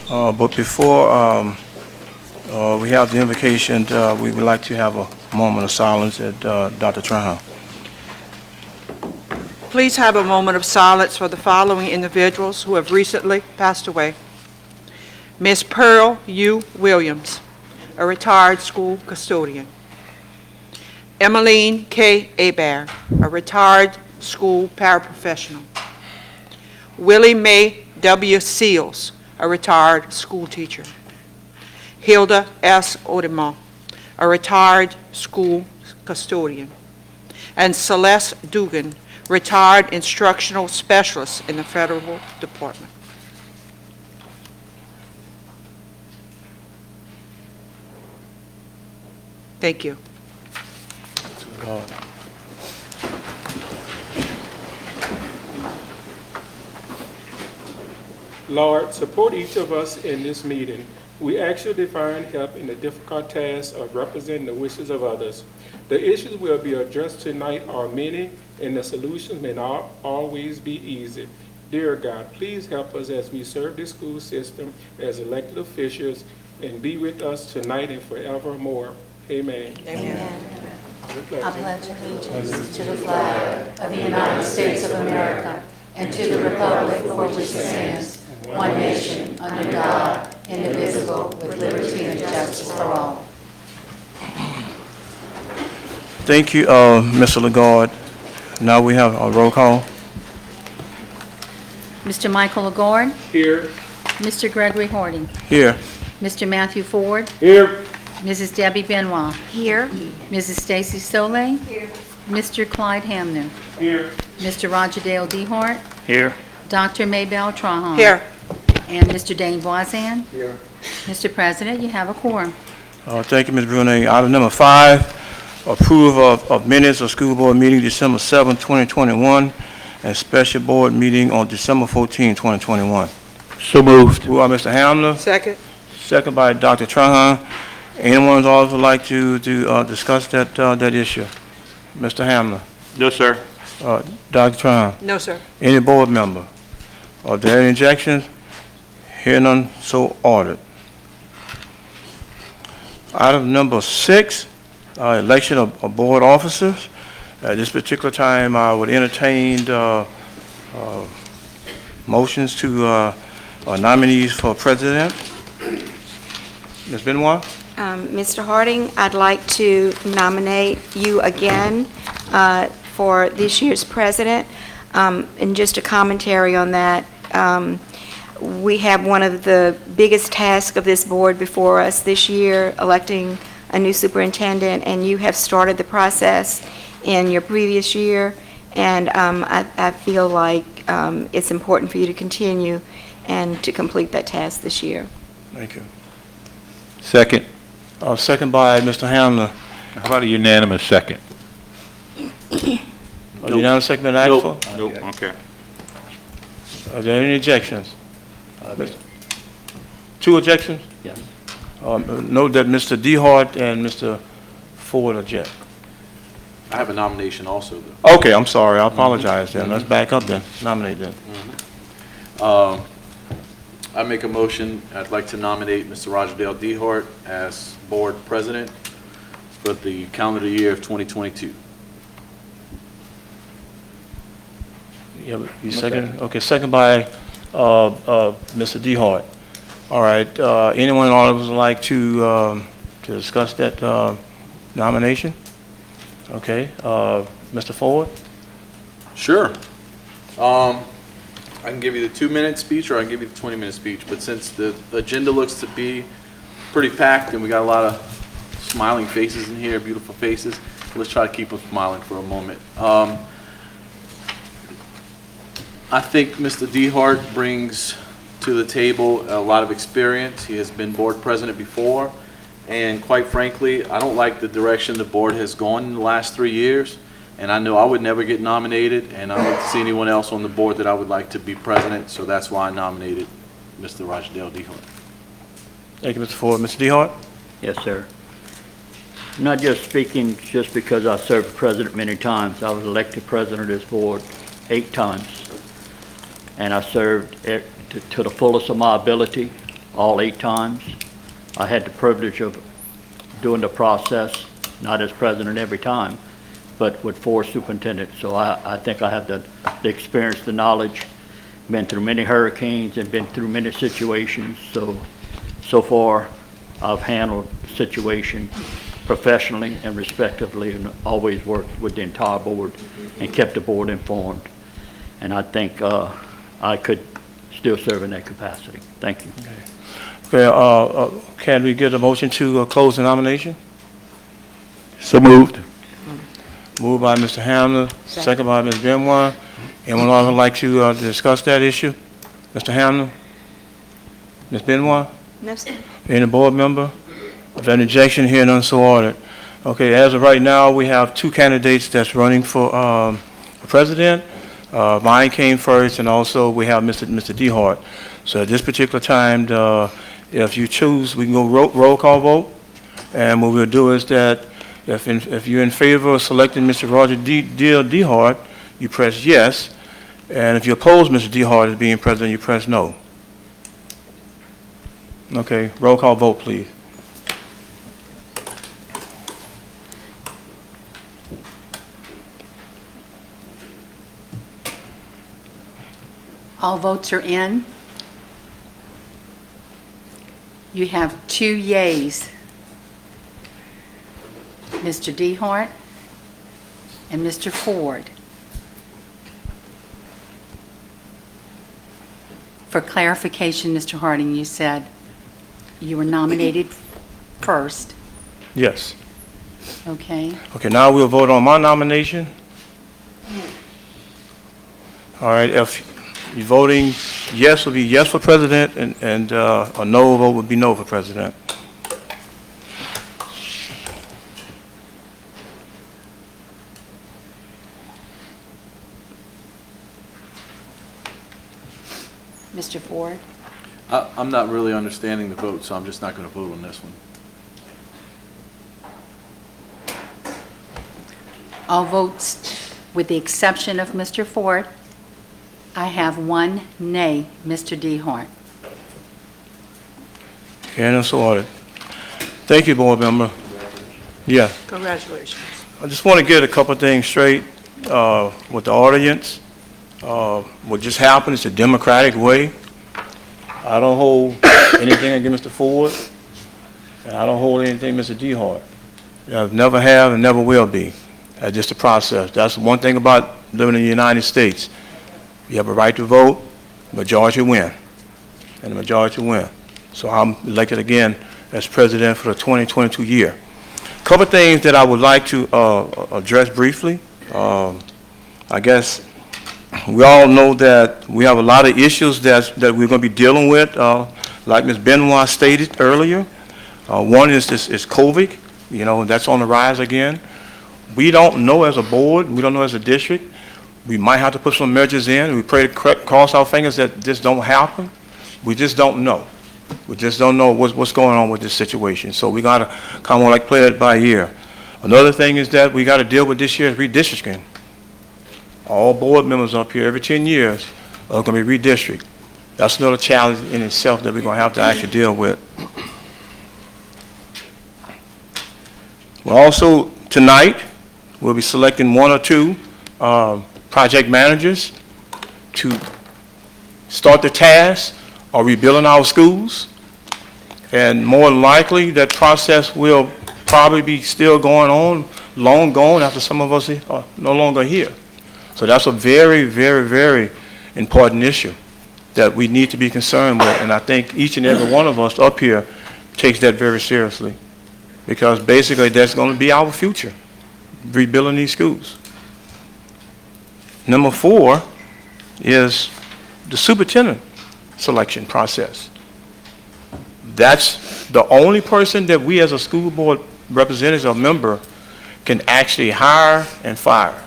But before we have the invocation, we would like to have a moment of silence at Dr. Trahan. Please have a moment of silence for the following individuals who have recently passed away. Ms. Pearl U. Williams, a retired school custodian. Emmeline K. Hebert, a retired school paraprofessional. Willie Mae W. Seals, a retired school teacher. Hilda S. Odemont, a retired school custodian. And Celeste Dugan, retired instructional specialist in the federal department. Thank you. Lord, support each of us in this meeting. We ask you to find help in the difficult task of representing the wishes of others. The issues will be addressed tonight are many, and the solutions may not always be easy. Dear God, please help us as we serve the school system as elected officials, and be with us tonight and forevermore. Amen. Amen. I pledge allegiance to the flag of the United States of America and to the republic for which it stands, one nation, under God, indivisible, with liberty and justice for all. Thank you, Mr. Lagarde. Now we have a roll call. Mr. Michael Lagarde. Here. Mr. Gregory Harding. Here. Mr. Matthew Ford. Here. Mrs. Debbie Benoit. Here. Mrs. Stacy Solé. Here. Mr. Clyde Hamner. Here. Mr. Roger Dale DeHart. Here. Dr. Maybelle Trahan. Here. And Mr. Dane Voisin. Here. Mr. President, you have a quorum. Thank you, Ms. Brunet. Item number 5, approval of minutes of school board meeting December 7, 2021, and special board meeting on December 14, 2021. So moved. Moved by Mr. Hamner, Second. second by Dr. Trahan. Anyone else would like to discuss that issue? Mr. Hamner, No, sir. Dr. Trahan, No, sir. any board member? Are there any objections? Hearing none, so ordered. Item number 6, election of board officers. At this particular time, I would entertain motions to nominees for president. Ms. Benoit? Mr. Harding, I'd like to nominate you again for this year's president. And just a commentary on that, we have one of the biggest tasks of this board before us this year, electing a new superintendent, and you have started the process in your previous year, and I feel like it's important for you to continue and to complete that task this year. Thank you. Second. Second by Mr. Hamner. How about a unanimous second? Unanimous second been asked for? Nope. Okay. Are there any objections? Two objections? Yes. Note that Mr. DeHart and Mr. Ford object. I have a nomination also, though. Okay, I'm sorry. I apologize then. Let's back up then. Nominate then. I make a motion, I'd like to nominate Mr. Roger Dale DeHart as board president for the calendar year of 2022. Yeah, you second? Okay, second by Mr. DeHart. All right, anyone else would like to discuss that nomination? Okay, Mr. Ford? Sure. I can give you the 2-minute speech, or I can give you the 20-minute speech, but since the agenda looks to be pretty packed and we got a lot of smiling faces in here, beautiful faces, let's try to keep them smiling for a moment. I think Mr. DeHart brings to the table a lot of experience. He has been board president before, and quite frankly, I don't like the direction the board has gone in the last 3 years. And I know I would never get nominated, and I don't see anyone else on the board that I would like to be president, so that's why I nominated Mr. Roger Dale DeHart. Thank you, Mr. Ford. Mr. DeHart? Yes, sir. I'm not just speaking just because I served president many times. I was elected president of this board 8 times. And I served to the fullest of my ability, all 8 times. I had the privilege of doing the process, not as president every time, but with 4 superintendents. So I think I have the experience, the knowledge, been through many hurricanes and been through many situations. So far, I've handled the situation professionally and respectively, and always worked with the entire board and kept the board informed. And I think I could still serve in that capacity. Thank you. Okay, can we get a motion to close the nomination? So moved. Moved by Mr. Hamner, second by Ms. Benoit. Anyone else would like to discuss that issue? Mr. Hamner? Ms. Benoit? No, sir. Any board member? Of that objection, here none so ordered. Okay, as of right now, we have 2 candidates that's running for president. Mine came first, and also we have Mr. DeHart. So at this particular time, if you choose, we can go roll call vote. And what we'll do is that if you're in favor of selecting Mr. Roger DeHart, you press yes. And if you oppose Mr. DeHart as being president, you press no. Okay, roll call vote, please. All votes are in. You have 2 yeas. Mr. DeHart and Mr. Ford. For clarification, Mr. Harding, you said you were nominated first, Yes. okay? Okay, now we'll vote on my nomination. All right, if you're voting yes would be yes for president, and a no vote would be no for president. Mr. Ford? I'm not really understanding the vote, so I'm just not going to vote on this one. All votes, with the exception of Mr. Ford, I have 1 nay, Mr. DeHart. Okay, and so ordered. Thank you, board member. Yeah, Congratulations. I just want to get a couple of things straight with the audience. What just happened is a democratic way. I don't hold anything against Mr. Ford, and I don't hold anything Mr. DeHart. I never have and never will be. That's just a process. That's one thing about living in the United States. You have a right to vote, majority win, and the majority win. So I'm elected again as president for the 2022 year. A couple of things that I would like to address briefly. I guess we all know that we have a lot of issues that we're going to be dealing with, like Ms. Benoit stated earlier. One is COVID, that's on the rise again. We don't know as a board, we don't know as a district. We might have to put some measures in. We pray to cross our fingers that this don't happen. We just don't know. We just don't know what's going on with this situation. So we got to kind of like play it by ear. Another thing is that we got to deal with this year's redistricting. All board members up here every 10 years are going to be redistricted. That's another challenge in itself that we're going to have to actually deal with. Well, also tonight, we'll be selecting 1 or 2 project managers to start the task of rebuilding our schools. And more than likely, that process will probably be still going on, long gone after some of us are no longer here. So that's a very, very, very important issue that we need to be concerned with. And I think each and every one of us up here takes that very seriously, because basically that's going to be our future, rebuilding these schools. Number 4 is the superintendent selection process. That's the only person that we as a school board representative or member can actually hire and fire.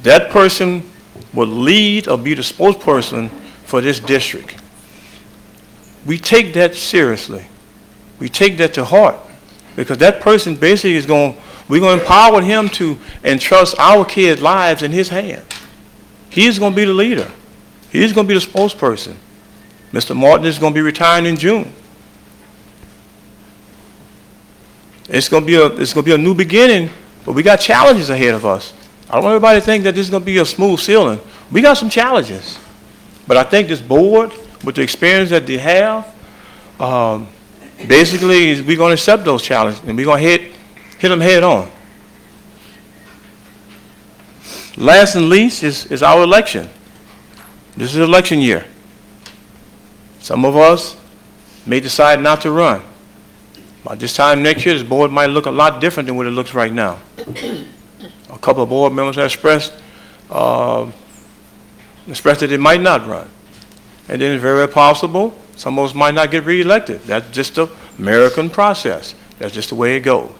That person will lead or be the spokesperson for this district. We take that seriously. We take that to heart, because that person basically we're going to empower him to entrust our kids' lives in his hands. He's going to be the leader. He's going to be the spokesperson. Mr. Martin is going to be retiring in June. It's going to be a new beginning, but we got challenges ahead of us. I don't want everybody to think that this is going to be a smooth sailing. We got some challenges. But I think this board, with the experience that they have, basically, we're going to accept those challenges, and we're going to hit them head on. Last and least is our election. This is election year. Some of us may decide not to run. By this time next year, this board might look a lot different than what it looks right now. A couple of board members have expressed that they might not run. And then it's very possible some of us might not get reelected. That's just the American process. That's just the way it goes.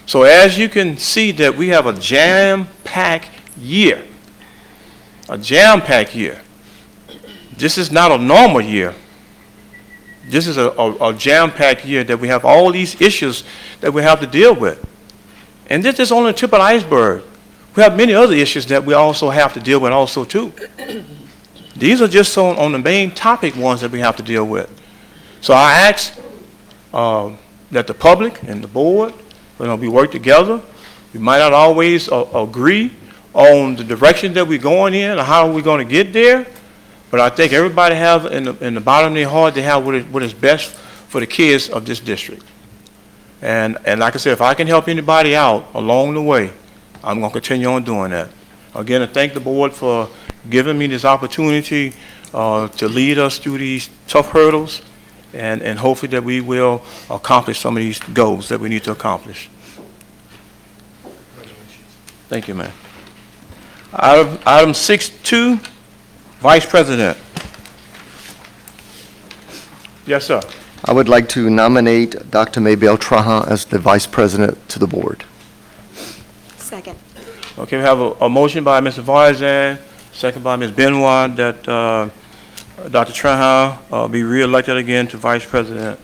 So as you can see that we have a jam-packed year. A jam-packed year. This is not a normal year. This is a jam-packed year that we have all these issues that we have to deal with. And this is only the tip of the iceberg. We have many other issues that we also have to deal with also too. These are just on the main topic ones that we have to deal with. So I ask that the public and the board, we work together. We might not always agree on the direction that we're going in or how we're going to get there, but I think everybody have in the bottom of their heart, they have what is best for the kids of this district. And like I said, if I can help anybody out along the way, I'm going to continue on doing that. Again, I thank the board for giving me this opportunity to lead us through these tough hurdles, and hopefully that we will accomplish some of these goals that we need to accomplish. Thank you, man. Item 6.2, Vice President. Yes, sir. I would like to nominate Dr. Maybelle Trahan as the Vice President to the board. Second. Okay, we have a motion by Mr. Varzan, second by Ms. Benoit, that Dr. Trahan be reelected again to Vice President.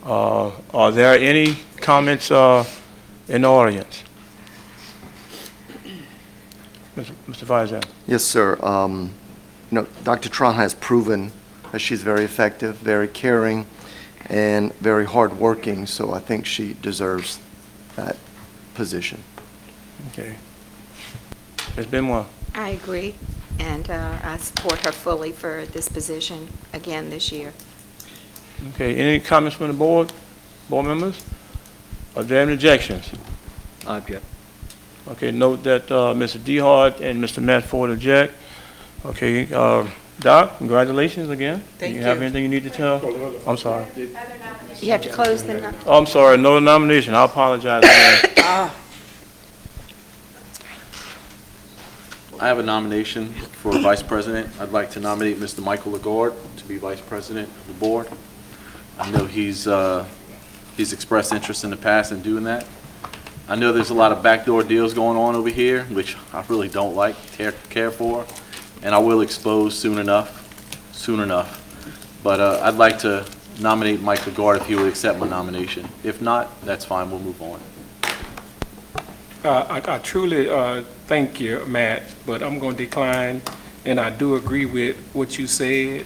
Are there any comments in the audience? Mr. Varzan. Yes, sir. Dr. Trahan has proven that she's very effective, very caring, and very hardworking, so I think she deserves that position. Okay. Ms. Benoit. I agree, and I support her fully for this position again this year. Okay, any comments from the board members? Are there any objections? I object. Okay, note that Mr. DeHart and Mr. Matt Ford object. Okay, Doc, congratulations again. Thank You have you. anything you need to tell? I'm sorry. You have to close the... Oh, I'm sorry, no nomination. I apologize again. I have a nomination for Vice President. I'd like to nominate Mr. Michael Lagarde to be Vice President of the board. I know he's expressed interest in the past in doing that. I know there's a lot of backdoor deals going on over here, which I really don't like, care for, and I will expose soon enough. But I'd like to nominate Mike Lagarde if he would accept my nomination. If not, that's fine, we'll move on. I truly thank you, Matt, but I'm going to decline, and I do agree with what you said.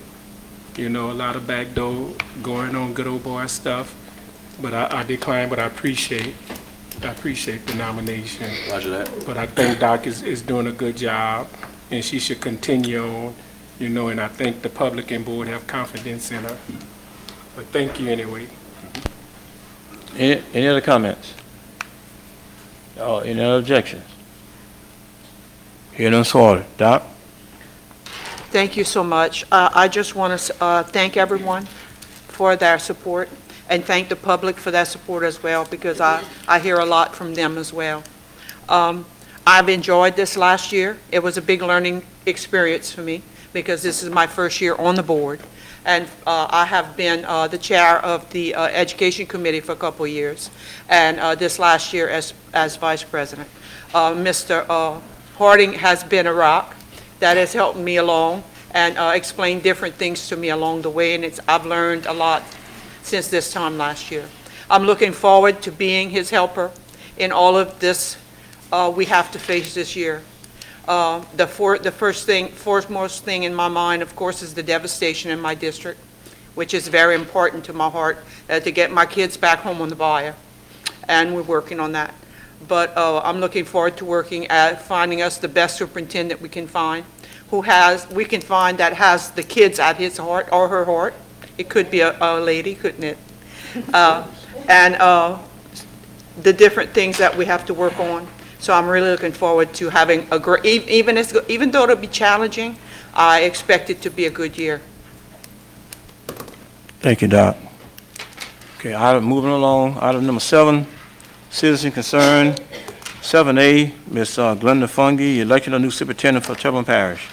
A lot of backdoor going on, good old boy stuff, but I decline, but I appreciate the nomination. Roger that. But I think Doc is doing a good job, and she should continue on, and I think the public and board have confidence in her. But thank you anyway. Any other comments? Any other objections? Hearing none, so ordered. Doc? Thank you so much. I just want to thank everyone for their support, and thank the public for their support as well, because I hear a lot from them as well. I've enjoyed this last year. It was a big learning experience for me, because this is my first year on the board. And I have been the chair of the Education Committee for a couple of years, and this last year as Vice President. Mr. Harding has been a rock that has helped me along and explained different things to me along the way, and I've learned a lot since this time last year. I'm looking forward to being his helper in all of this we have to face this year. The foremost thing in my mind, of course, is the devastation in my district. which is very important to my heart, to get my kids back home on the bayou. And we're working on that. But I'm looking forward to working at finding us the best superintendent we can find, we can find that has the kids at his heart or her heart. It could be a lady, couldn't it? And the different things that we have to work on. So I'm really looking forward to having a great, even though it'll be challenging, I expect it to be a good year. Thank you, Doc. Okay, moving along, item number 7, citizen concern. 7A, Ms. Glenda Fungi, election of new superintendent for Terrebonne Parish.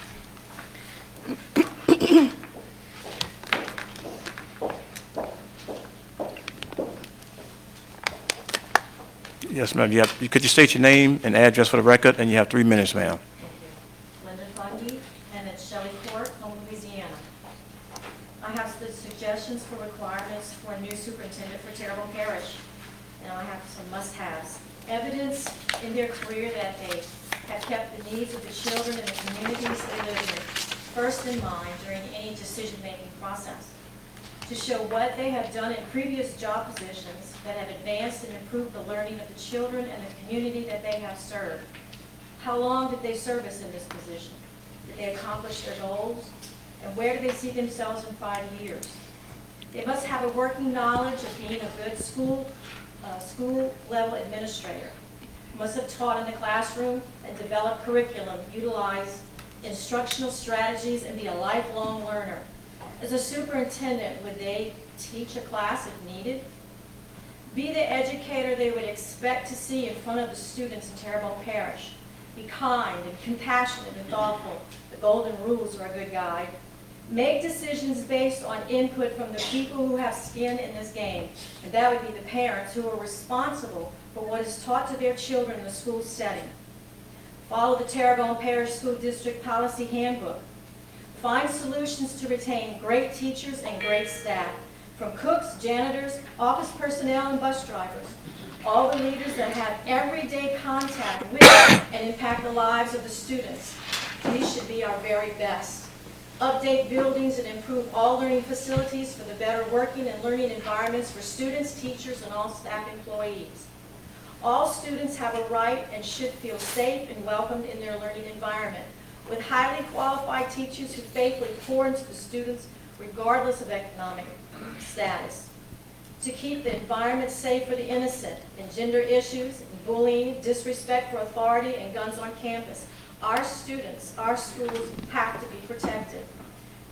Yes, ma'am. Could you state your name and address for the record, and you have 3 minutes, ma'am. Linda Fungi, and it's Shelley Court, home, Louisiana. I have the suggestions for requirements for a new superintendent for Terrebonne Parish, and I have some must-haves. Evidence in their career that they have kept the needs of the children and the communities they live in first in mind during any decision-making process. To show what they have done in previous job positions that have advanced and improved the learning of the children and the community that they have served. How long did they service in this position? Did they accomplish their goals? And where do they see themselves in 5 years? They must have a working knowledge of being a good school-level administrator. Must have taught in the classroom and developed curriculum, utilize instructional strategies, and be a lifelong learner. As a superintendent, would they teach a class if needed? Be the educator they would expect to see in front of the students in Terrebonne Parish. Be kind and compassionate and thoughtful. The golden rules are a good guide. Make decisions based on input from the people who have skin in this game, and that would be the parents who are responsible for what is taught to their children in the school setting. Follow the Terrebonne Parish School District Policy Handbook. Find solutions to retain great teachers and great staff, from cooks, janitors, office personnel, and bus drivers. All the leaders that have everyday contact with and impact the lives of the students. These should be our very best. Update buildings and improve all learning facilities for the better working and learning environments for students, teachers, and all staff employees. All students have a right and should feel safe and welcomed in their learning environment, with highly qualified teachers who faithfully pour into the students regardless of economic status. To keep the environment safe for the innocent, and gender issues, bullying, disrespect for authority, and guns on campus. Our students, our schools have to be protected.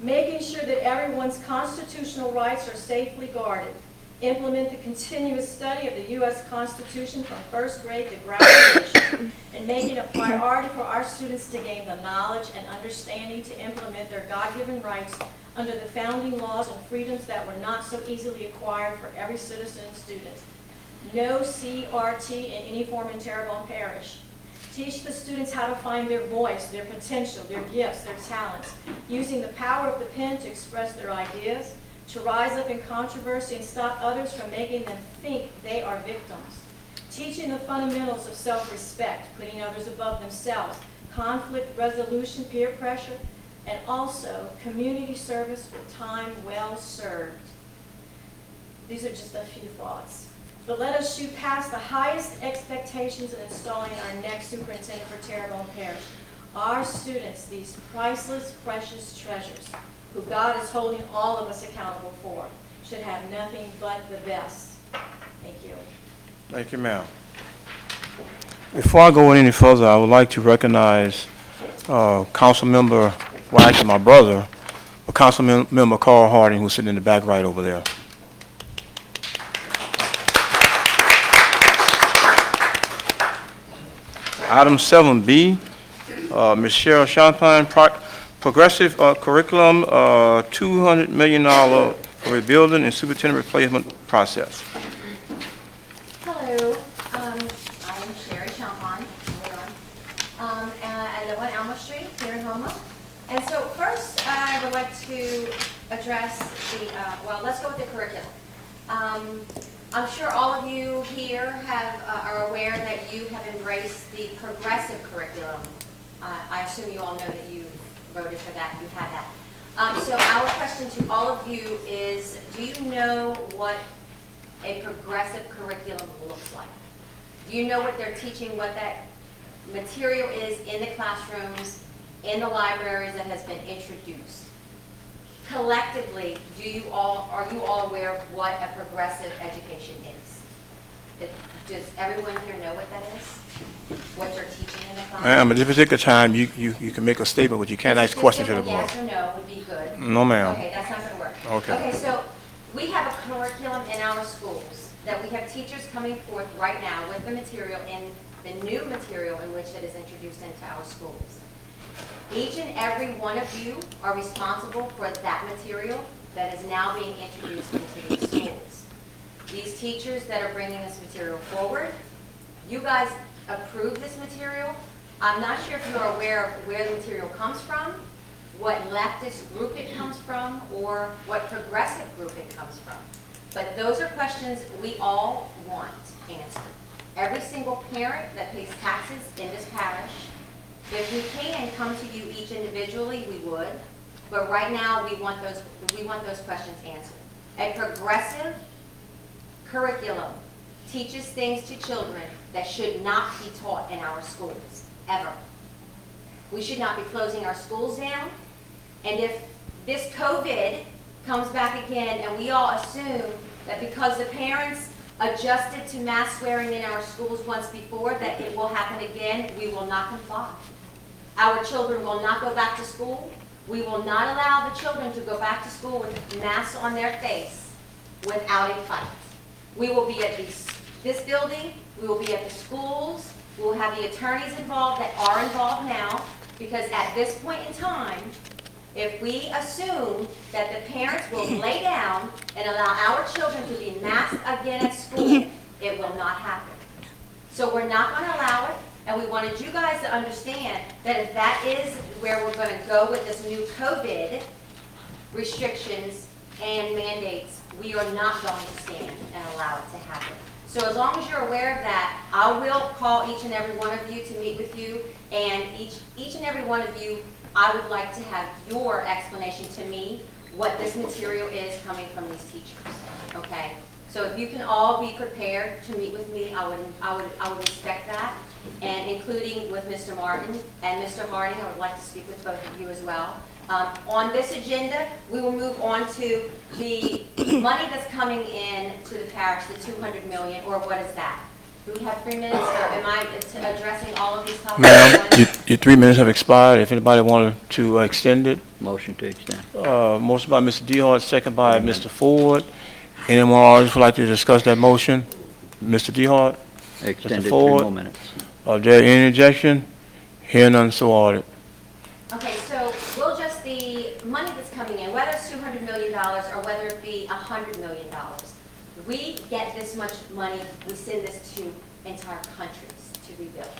Making sure that everyone's constitutional rights are safely guarded. Implement the continuous study of the U.S. Constitution from first grade to graduation, and making a priority for our students to gain the knowledge and understanding to implement their God-given rights under the founding laws and freedoms that were not so easily acquired for every citizen and student. No CRT in any form in Terrebonne Parish. Teach the students how to find their voice, their potential, their gifts, their talents, using the power of the pen to express their ideas, to rise up in controversy and stop others from making them think they are victims. Teaching the fundamentals of self-respect, putting others above themselves, conflict resolution, peer pressure, and also community service with time well served. These are just a few thoughts. But let us shoot past the highest expectations in installing our next superintendent for Terrebonne Parish. Our students, these priceless, precious treasures, who God is holding all of us accountable for, should have nothing but the best. Thank you. Thank you, ma'am. Before I go any further, I would like to recognize Council Member, well, actually my brother, Council Member Carl Harding, who's sitting in the back right over there. Item 7B, Ms. Cheryl Champagne, Progressive Curriculum, $200 million for rebuilding and superintendent replacement process. Hello, I'm Sherry Champagne, and I live on Elmer Street here in Houma. And so first, I would like to address the, well, let's go with the curriculum. I'm sure all of you here are aware that you have embraced the progressive curriculum. I assume you all know that you voted for that, you've had that. So our question to all of you is, do you know what a progressive curriculum looks like? Do you know what they're teaching, what that material is in the classrooms, in the libraries that has been introduced? Collectively, are you all aware of what a progressive education is? Does everyone here know what that is? What you're teaching in the classroom? Ma'am, at this particular time, you can make a statement, but you can't ask questions to the board. Yes or no would be good. No, ma'am. Okay, that's not going to work. Okay. Okay, so we have a curriculum in our schools that we have teachers coming forth right now with the material in the new material in which it is introduced into our schools. Each and every one of you are responsible for that material that is now being introduced into these schools. These teachers that are bringing this material forward, you guys approve this material. I'm not sure if you're aware of where the material comes from, what leftist group it comes from, or what progressive group it comes from. But those are questions we all want answered. Every single parent that pays taxes in this parish, if we can come to you each individually, we would. But right now, we want those questions answered. A progressive curriculum teaches things to children that should not be taught in our schools, ever. We should not be closing our schools down. And if this COVID comes back again and we all assume that because the parents adjusted to mask wearing in our schools once before, that it will happen again, we will not comply. Our children will not go back to school. We will not allow the children to go back to school with masks on their face without a fight. We will be at this building, we will be at the schools, we will have the attorneys involved that are involved now, because at this point in time, if we assume that the parents will lay down and allow our children to be masked again at school, it will not happen. So we're not going to allow it, and we wanted you guys to understand that if that is where we're going to go with this new COVID restrictions and mandates, we are not going to stand and allow it to happen. So as long as you're aware of that, I will call each and every one of you to meet with you, and each and every one of you, I would like to have your explanation to me what this material is coming from these teachers, okay? So if you can all be prepared to meet with me, I would respect that, and including with Mr. Martin and Mr. Harding, I would like to speak with both of you as well. On this agenda, we will move on to the money that's coming in to the parish, the $200 million, or what is that? Do we have 3 minutes, or am I addressing all of these topics? Ma'am, your 3 minutes have expired. If anybody wanted to extend it, Motion to extend. motion by Mr. Dehart, second by Mr. Ford. Anyone else would like to discuss that motion? Mr. Dehart? Extend it 3 Ford? more minutes. Are there any objection? Hearing none, so ordered. Okay, so we'll just, the money that's coming in, whether it's $200 million or whether it be $100 million, we get this much money, we send this to entire countries to rebuild.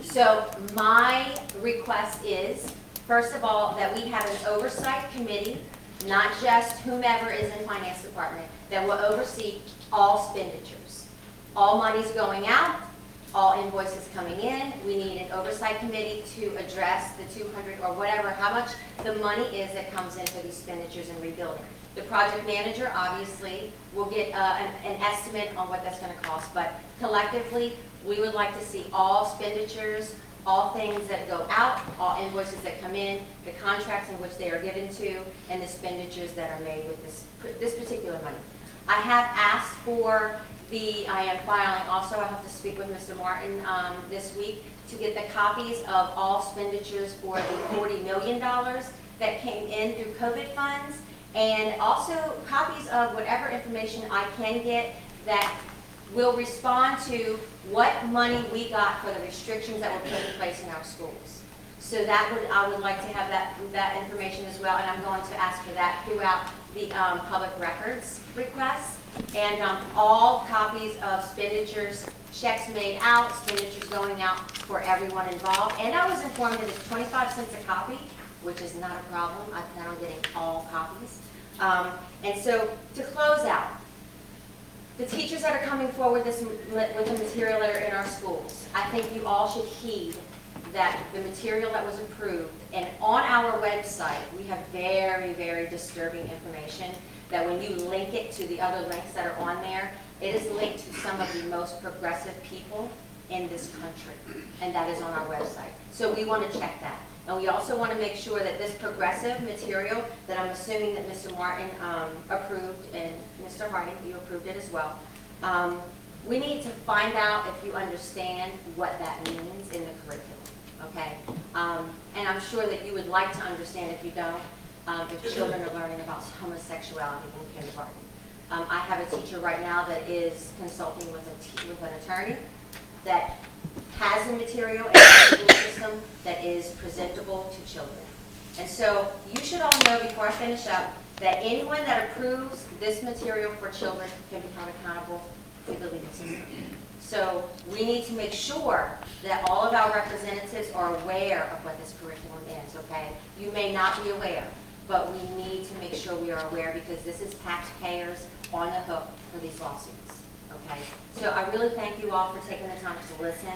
So my request is, first of all, that we have an oversight committee, not just whomever is in finance department, that will oversee all expenditures. All money's going out, all invoices coming in. We need an oversight committee to address the 200 or whatever, how much the money is that comes in for these expenditures and rebuilding. The project manager, obviously, will get an estimate on what that's going to cost, but collectively, we would like to see all expenditures, all things that go out, all invoices that come in, the contracts in which they are given to, and the expenditures that are made with this particular money. I have asked for I am filing, also I have to speak with Mr. Martin this week to get the copies of all expenditures for the $40 million that came in through COVID funds, and also copies of whatever information I can get that will respond to what money we got for the restrictions that were put in place in our schools. So I would like to have that information as well, and I'm going to ask for that throughout the public records request, and all copies of expenditures, checks made out, expenditures going out for everyone involved. And I was informed that it's 25 cents a copy, which is not a problem. I plan on getting all copies. And so to close out, the teachers that are coming forward with the material that are in our schools, I think you all should heed that the material that was approved, and on our website, we have very, very disturbing information that when you link it to the other links that are on there, it is linked to some of the most progressive people in this country, and that is on our website. So we want to check that. And we also want to make sure that this progressive material that I'm assuming that Mr. Martin approved, and Mr. Harding, you approved it as well, we need to find out if you understand what that means in the curriculum, okay? And I'm sure that you would like to understand if you don't, if children are learning about homosexuality in kindergarten. I have a teacher right now that is consulting with an attorney that has the material in the school system that is presentable to children. And so you should all know, before I finish up, that anyone that approves this material for children can be held accountable to the legal system. So we need to make sure that all of our representatives are aware of what this curriculum is, okay? You may not be aware, but we need to make sure we are aware because this is taxpayers on the hook for these lawsuits, okay? So I really thank you all for taking the time to listen.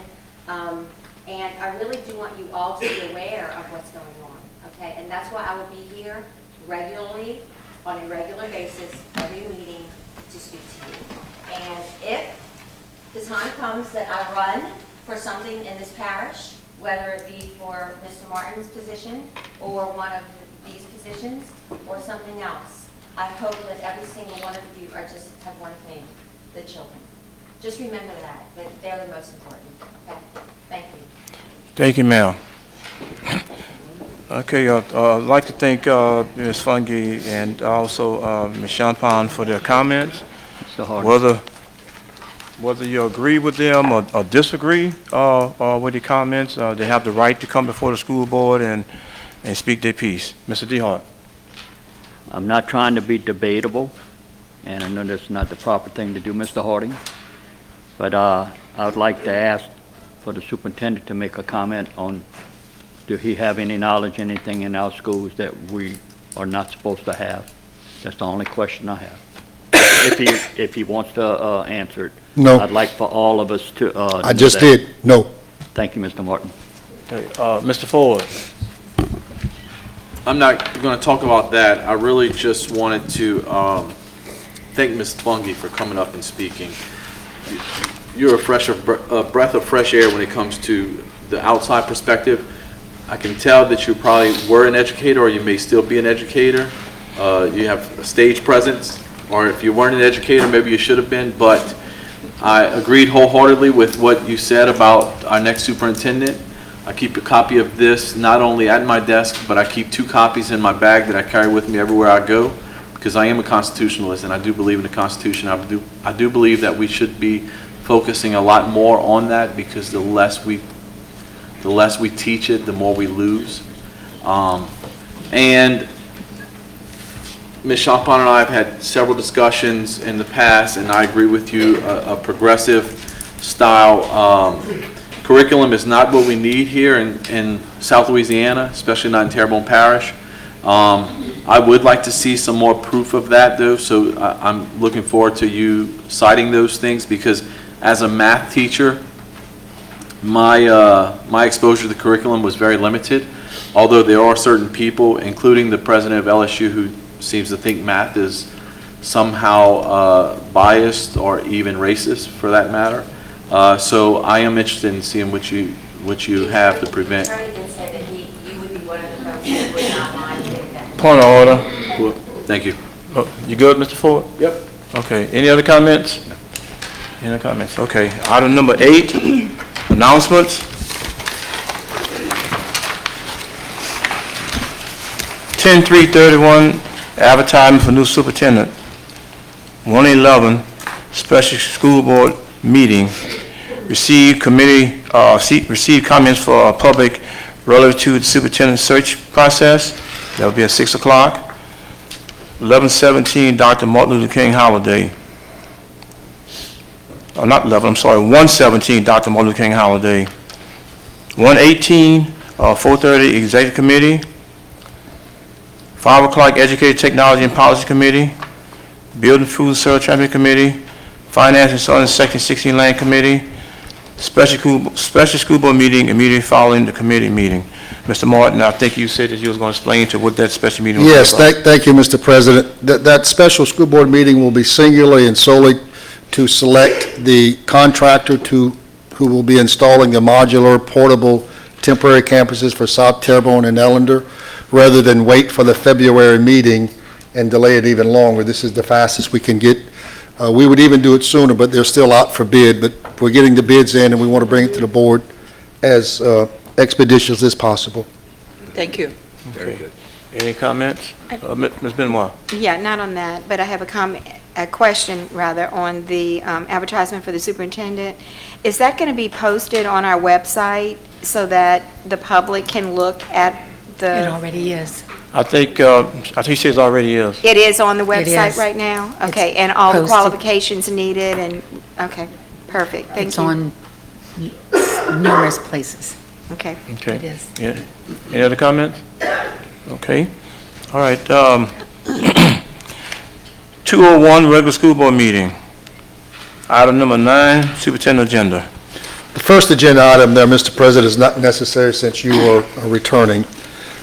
And I really do want you all to be aware of what's going on, okay? And that's why I will be here regularly, on a regular basis, every meeting to speak to you. And if the time comes that I run for something in this parish, whether it be for Mr. Martin's position or one of these positions or something else, I hope that every single one of you are just have one thing, the children. Just remember that they're the most important. Okay? Thank you. Thank you, ma'am. Okay, I'd like to thank Ms. Fungi and also Ms. Champagne for their comments. Mr. Harding. Whether you agree with them or disagree with the comments, they have the right to come before the school board and speak their piece. Mr. DeHart. I'm not trying to be debatable, and I know that's not the proper thing to do, Mr. Harding, but I would like to ask for the superintendent to make a comment on, do he have any knowledge, anything in our schools that we are not supposed to have? That's the only question I have. If he wants to answer it. No. I'd like for all of us to I just did. No. Thank you, Mr. Martin. Okay, Mr. Ford. I'm not going to talk about that. I really just wanted to thank Ms. Fungi for coming up and speaking. You're a breath of fresh air when it comes to the outside perspective. I can tell that you probably were an educator, or you may still be an educator. You have a stage presence, or if you weren't an educator, maybe you should have been, but I agreed wholeheartedly with what you said about our next superintendent. I keep a copy of this not only at my desk, but I keep 2 copies in my bag that I carry with me everywhere I go, because I am a constitutionalist and I do believe in the Constitution. I do believe that we should be focusing a lot more on that, because the less we teach it, the more we lose. And Ms. Champagne and I have had several discussions in the past, and I agree with you, a progressive style curriculum is not what we need here in South Louisiana, especially not in Terrebonne Parish. I would like to see some more proof of that, though, so I'm looking forward to you citing those things, because as a math teacher, my exposure to the curriculum was very limited, although there are certain people, including the president of LSU, who seems to think math is somehow biased or even racist, for that matter. So I am interested in seeing what you have to prevent. The attorney did say that you would be one of the folks that would not mind doing that. Point of order. Thank you. You good, Mr. Ford? Yep. Okay, any other comments? Any other comments? Okay, item number 8, announcements. 10/3/31, advertising for new superintendent. 1/11, special school board meeting. Receive receive comments for public relative to the superintendent search process. That will be at 6 o'clock. 11/17, Dr. Martin Luther King holiday. Not 11, I'm sorry, 1/17, Dr. Martin Luther King holiday. 1/18, 4:30, executive committee. 5 o'clock, educated technology and policy committee. Building food service traffic committee. Finance and Southern Section 16 land committee. special school board meeting immediately following the committee meeting. Mr. Martin, I think you said that you was going to explain to what that special meeting was Yes, about. thank you, Mr. President. That special school board meeting will be singularly and solely to select the contractor who will be installing the modular portable temporary campuses for South Terrebonne and Ellender, rather than wait for the February meeting and delay it even longer. This is the fastest we can get. We would even do it sooner, but they're still out for bid. But we're getting the bids in, and we want to bring it to the board as expeditious as possible. Thank you. Very good. Any comments? Ms. Benoit? Yeah, not on that, but I have a question rather on the advertisement for the superintendent. Is that going to be posted on our website so that the public can look at It the? already is. I think she says already is. It is on the website is. right now? It's Okay, and all the posted. qualifications needed and, okay, perfect, thank you. It's on numerous places. Okay. Okay. It is. Yeah. Any other comments? Okay. All right. 201, regular school board meeting. Item number 9, superintendent agenda. The first agenda item there, Mr. President, is not necessary since you are returning.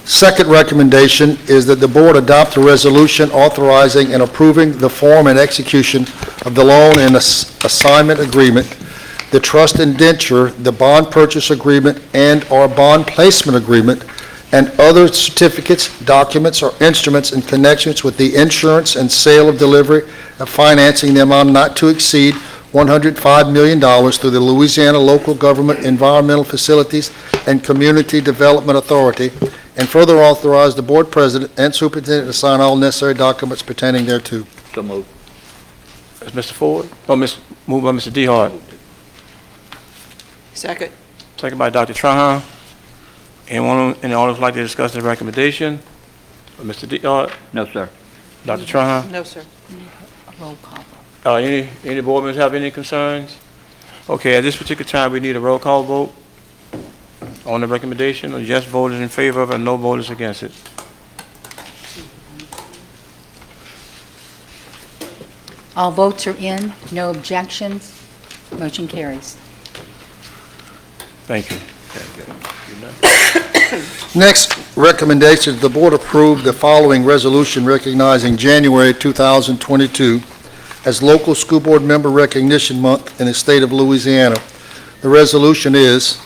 Second recommendation is that the board adopt a resolution authorizing and approving the form and execution of the loan and assignment agreement, the trust indenture, the bond purchase agreement, and/or bond placement agreement, and other certificates, documents, or instruments in connections with the insurance and sale of delivery of financing the amount not to exceed $105 million through the Louisiana Local Government Environmental Facilities and Community Development Authority, and further authorize the board president and superintendent to sign all necessary documents pertaining thereto. So moved. Is Mr. Ford? Oh, moved by Mr. DeHart. Second. Second by Dr. Trahan. Anyone in the audience would like to discuss the recommendation? Mr. DeHart? No, sir. Dr. Trahan? No, sir. Roll call. Any board members have any concerns? Okay, at this particular time, we need a roll call vote on the recommendation. A yes vote is in favor of it, and no vote is against it. All votes are in, no objections, motion carries. Thank you. Next recommendation, the board approve the following resolution recognizing January 2022 as Local School Board Member Recognition Month in the state of Louisiana. The resolution is,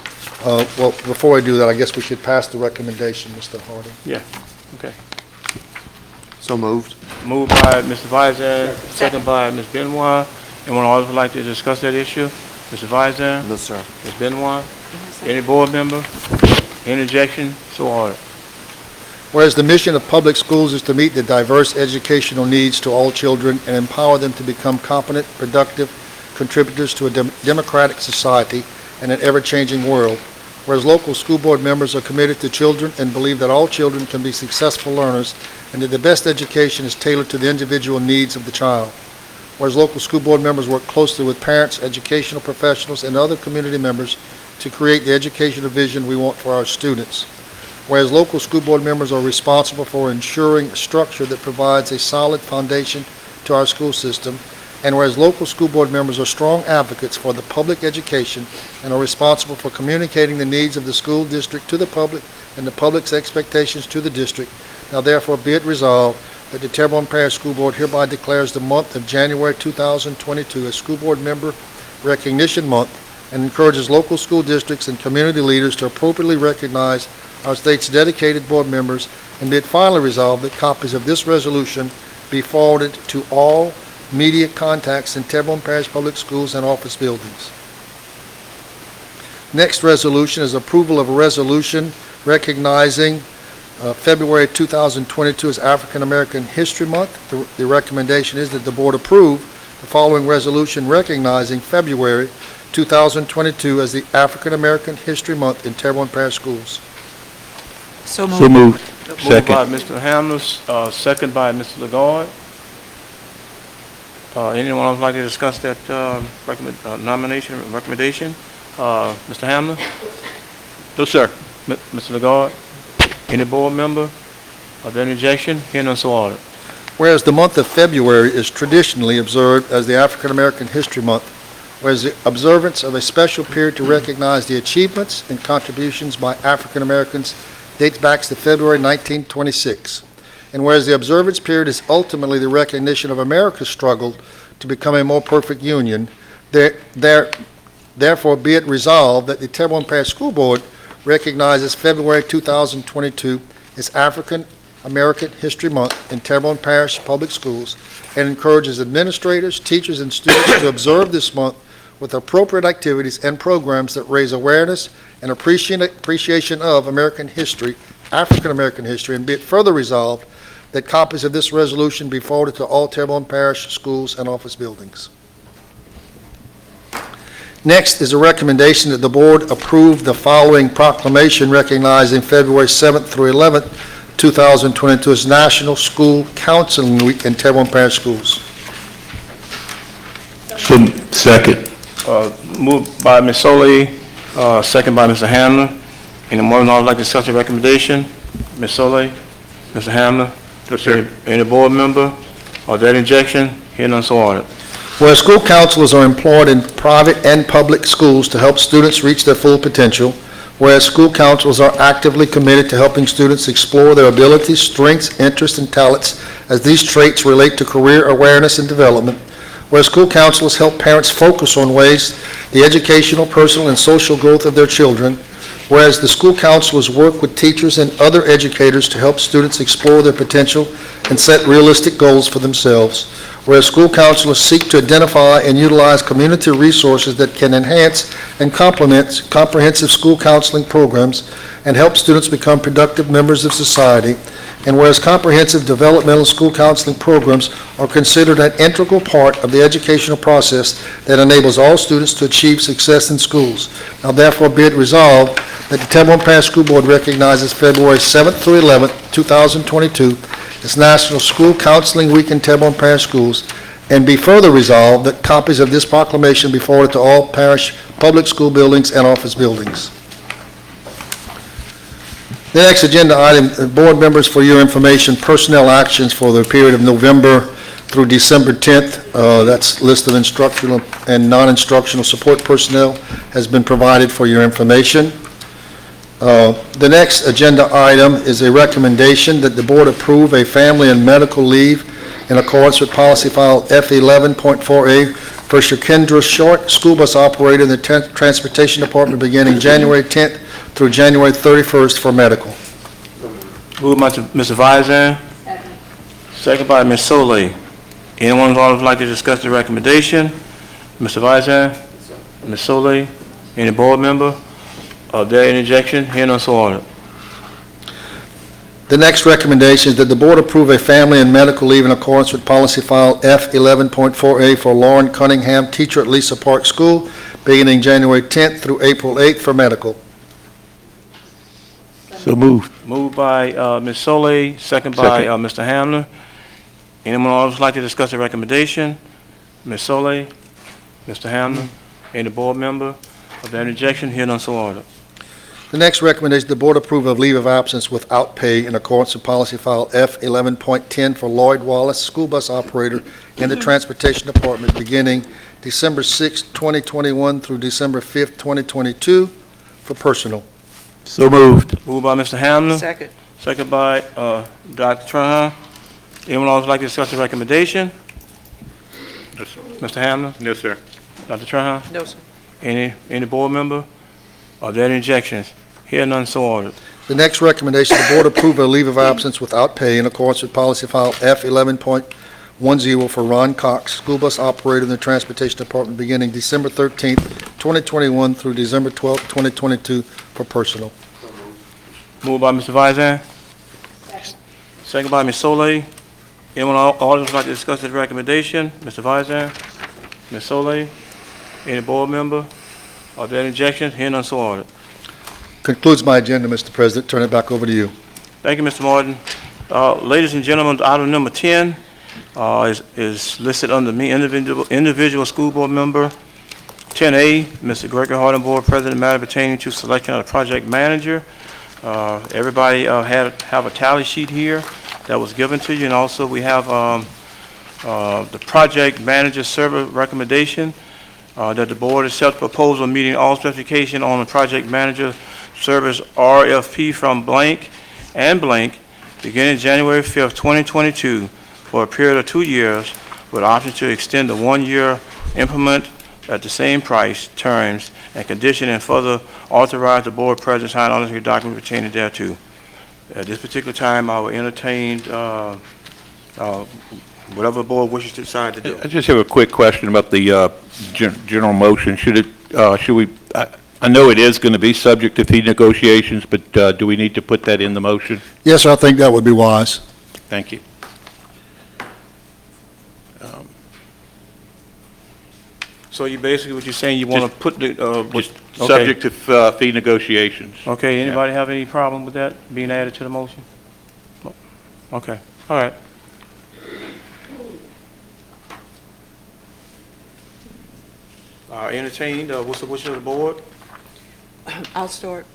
well, before I do that, I guess we should pass the recommendation, Mr. Harding. Yeah, okay. So moved. Moved by Mr. Vizan, second by Ms. Benoit. Anyone else would like to discuss that issue? Mr. Vizan? No, sir. Ms. Benoit? Any board member? Any objection? So ordered. Whereas the mission of public schools is to meet the diverse educational needs to all children and empower them to become competent, productive contributors to a democratic society and an ever-changing world. Whereas local school board members are committed to children and believe that all children can be successful learners and that the best education is tailored to the individual needs of the child. Whereas local school board members work closely with parents, educational professionals, and other community members to create the educational vision we want for our students. Whereas local school board members are responsible for ensuring a structure that provides a solid foundation to our school system, and whereas local school board members are strong advocates for the public education and are responsible for communicating the needs of the school district to the public and the public's expectations to the district, now therefore be it resolved that the Terrebonne Parish School Board hereby declares the month of January 2022 as School Board Member Recognition Month and encourages local school districts and community leaders to appropriately recognize our state's dedicated board members, and be it finally resolved that copies of this resolution be forwarded to all media contacts in Terrebonne Parish Public Schools and office buildings. Next resolution is approval of a resolution recognizing February 2022 as African American History Month. The recommendation is that the board approve the following resolution recognizing February 2022 as the African American History Month in Terrebonne Parish Schools. So So moved. Moved by Mr. Hamlin, second by Mr. Lagarde. Anyone else like to discuss that recommendation? Mr. Hamlin? No, sir. Mr. Lagarde? Any board member? Are there any objection? Hearing none, so ordered. Whereas the month of February is traditionally observed as the African American History Month, whereas the observance of a special period to recognize the achievements and contributions by African Americans dates back to February 1926, and whereas the observance period is ultimately the recognition of America's struggle to become a more perfect union, therefore be it resolved that the Terrebonne Parish School Board recognizes February 2022 as African American History Month in Terrebonne Parish Public Schools and encourages administrators, teachers, and students to observe this month with appropriate activities and programs that raise awareness and appreciation of American history, African American history, and be it further resolved that copies of this resolution be forwarded to all Terrebonne Parish schools and office buildings. Next is a recommendation that the board approve the following proclamation recognizing February 7th through 11th, 2022 as National School Counseling Week in Terrebonne Parish Schools. Second. Moved by Ms. Soley, second by Mr. Hamler. Anyone would like to discuss the recommendation? Ms. Soley, Mr. Hamler? Yes, sir. Any board member? Or that injection? Hearing none, so ordered. Where school counselors are employed in private and public schools to help students reach their full potential, whereas school counselors are actively committed to helping students explore their abilities, strengths, interests, and talents as these traits relate to career awareness and development, where school counselors help parents focus on ways the educational, personal, and social growth of their children, whereas the school counselors work with teachers and other educators to help students explore their potential and set realistic goals for themselves, whereas school counselors seek to identify and utilize community resources that can enhance and complement comprehensive school counseling programs and help students become productive members of society, and whereas comprehensive developmental school counseling programs are considered an integral part of the educational process that enables all students to achieve success in schools. Now therefore be it resolved that the Terrebonne Parish School Board recognizes February 7th through 11th, 2022 as National School Counseling Week in Terrebonne Parish Schools, and be further resolved that copies of this proclamation be forwarded to all parish public school buildings and office buildings. The next agenda item, board members, for your information, personnel actions for the period of November through December 10th. That's list of instructional and non-instructional support personnel has been provided for your information. The next agenda item is a recommendation that the board approve a family and medical leave in accordance with policy file F11.4A for Shakendra Short, school bus operator in the Transportation Department beginning January 10th through January 31st for medical. Moved by Mr. Vizan. Second by Ms. Soley. Anyone would like to discuss the recommendation? Mr. Vizan? Ms. Soley? Any board member? Are there any objection? Hearing none, so ordered. The next recommendation is that the board approve a family and medical leave in accordance with policy file F11.4A for Lauren Cunningham, teacher at Lisa Park School, beginning January 10th through April 8th for medical. So moved. Moved by Ms. Soley, second by Mr. Hamler. Anyone else like to discuss the recommendation? Ms. Soley, Mr. Hamler, any board member? Of that objection, hearing none, so ordered. The next recommendation, the board approve of leave of absence without pay in accordance with policy file F11.10 for Lloyd Wallace, school bus operator in the Transportation Department beginning December 6, 2021 through December 5th, 2022 for personal. So moved. Moved by Mr. Hamler. Second. Second by Dr. Trahan. Anyone else like to discuss the recommendation? Mr. Hamler? Yes, sir. Dr. Trahan? No, sir. Any board member? Are there any objections? Hearing none, so ordered. The next recommendation, the board approve a leave of absence without pay in accordance with policy file F11.10 for Ron Cox, school bus operator in the Transportation Department beginning December 13th, 2021 through December 12th, 2022 for personal. Moved by Mr. Vizan. Second by Ms. Soley. Anyone else like to discuss this recommendation? Mr. Vizan? Ms. Soley? Any board member? Are there any objections? Hearing none, so ordered. Concludes my agenda, Mr. President. Turn it back over to you. Thank you, Mr. Martin. Ladies and gentlemen, item number 10 is listed under me, individual school board member. 10A, Mr. Gregory Harding, board president, matter pertaining to selection of the project manager. Everybody have a tally sheet here that was given to you, and also we have the project manager server recommendation. that the board accept proposal meeting all specification on the project manager service RFP from blank and blank beginning January 5th, 2022 for a period of 2 years with option to extend the 1 year implement at the same price, terms, and condition, and further authorize the board president to sign all necessary documents pertaining thereto. At this particular time, I will entertain whatever the board wishes to decide to do. I just have a quick question about the general motion. Should we, I know it is going to be subject to fee negotiations, but do we need to put that in the motion? Yes, sir, I think that would be wise. Thank you. So you basically, what you're saying, you want to put the, Just okay. subject to fee negotiations. Okay, anybody have any problem with that being added to the motion? Okay, all right. Entertained, what's the wish of the board? I'll start.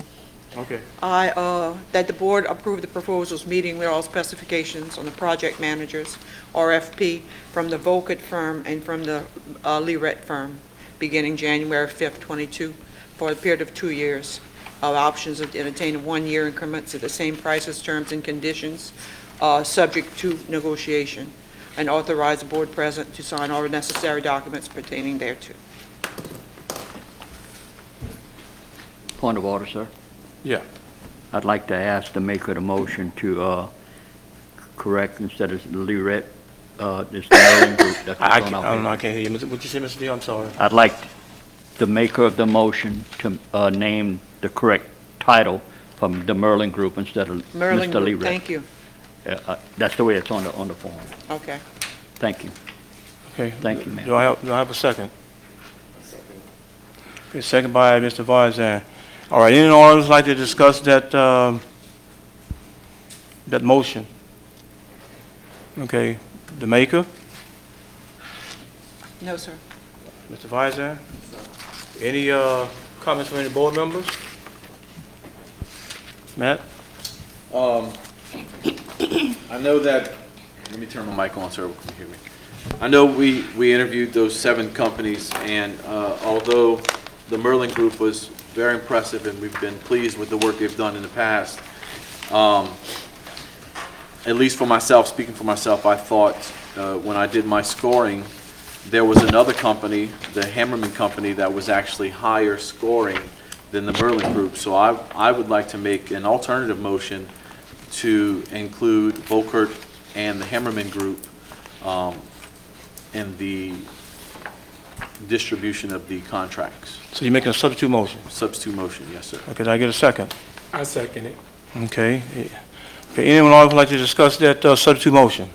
Okay. That the board approve the proposals meeting with all specifications on the project managers, RFP, from the Volkert firm and from the Leret firm, beginning January 5th, 22, for a period of 2 years, of options of entertaining 1 year increments at the same prices, terms, and conditions, subject to negotiation, and authorize the board president to sign all necessary documents pertaining thereto. Point of order, sir. Yeah. I'd like to ask the maker of the motion to correct instead of Leret, this Merlin group. That's I what's on our don't know, paper. I can't hear you. What you say, Mr. Deal? I'm sorry. I'd like the maker of the motion to name the correct title from the Merlin Group instead of Merlin Mr. Group, Leret. thank you. That's the way it's on the form. Okay. Thank you. Okay. Thank you, ma'am. Do I have a second? Okay, second by Mr. Varzan. All right, anyone else like to discuss that, that motion? Okay, the maker, No, sir. Mr. Varzan? Any, comments from any board members? Matt? I know that, let me turn my mic on so everyone can hear me. I know we interviewed those 7 companies, and although the Merlin Group was very impressive and we've been pleased with the work they've done in the past, at least for myself, speaking for myself, I thought when I did my scoring, there was another company, the Hammerman Company, that was actually higher scoring than the Merlin Group. So I would like to make an alternative motion to include Volkert and the Hammerman Group in the distribution of the contracts. So you're making a substitute motion? Substitute motion, yes, sir. Okay, did I get a second? I second it. Okay. Okay, anyone else would like to discuss that substitute motion?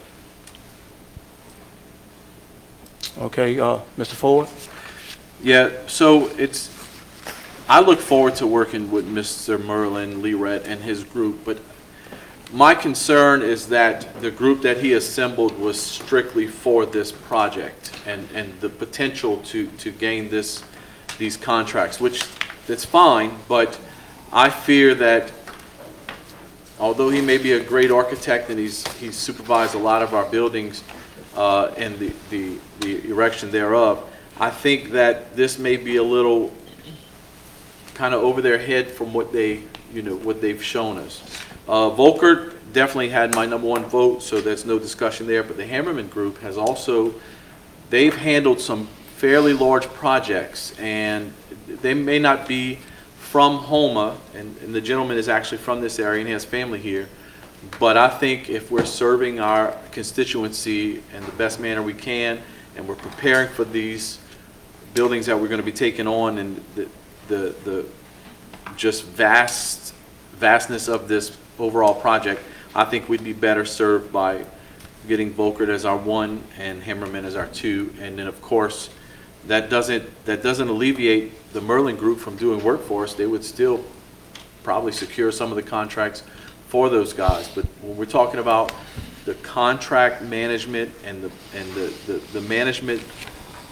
Okay, Mr. Ford? Yeah, so I look forward to working with Mr. Merlin, Leret, and his group, but my concern is that the group that he assembled was strictly for this project and the potential to gain these contracts, which that's fine, but I fear that although he may be a great architect and he's supervised a lot of our buildings and the erection thereof, I think that this may be a little kind of over their head from what they've shown us. Volkert definitely had my #1 vote, so there's no discussion there, but the Hammerman Group has also, they've handled some fairly large projects, and they may not be from Homa, and the gentleman is actually from this area and he has family here, but I think if we're serving our constituency in the best manner we can, and we're preparing for these buildings that we're going to be taking on, and the just vastness of this overall project, I think we'd be better served by getting Volkert as our 1 and Hammerman as our 2, and then of course that doesn't alleviate the Merlin Group from doing work for us. They would still probably secure some of the contracts for those guys, but when we're talking about the contract management and the management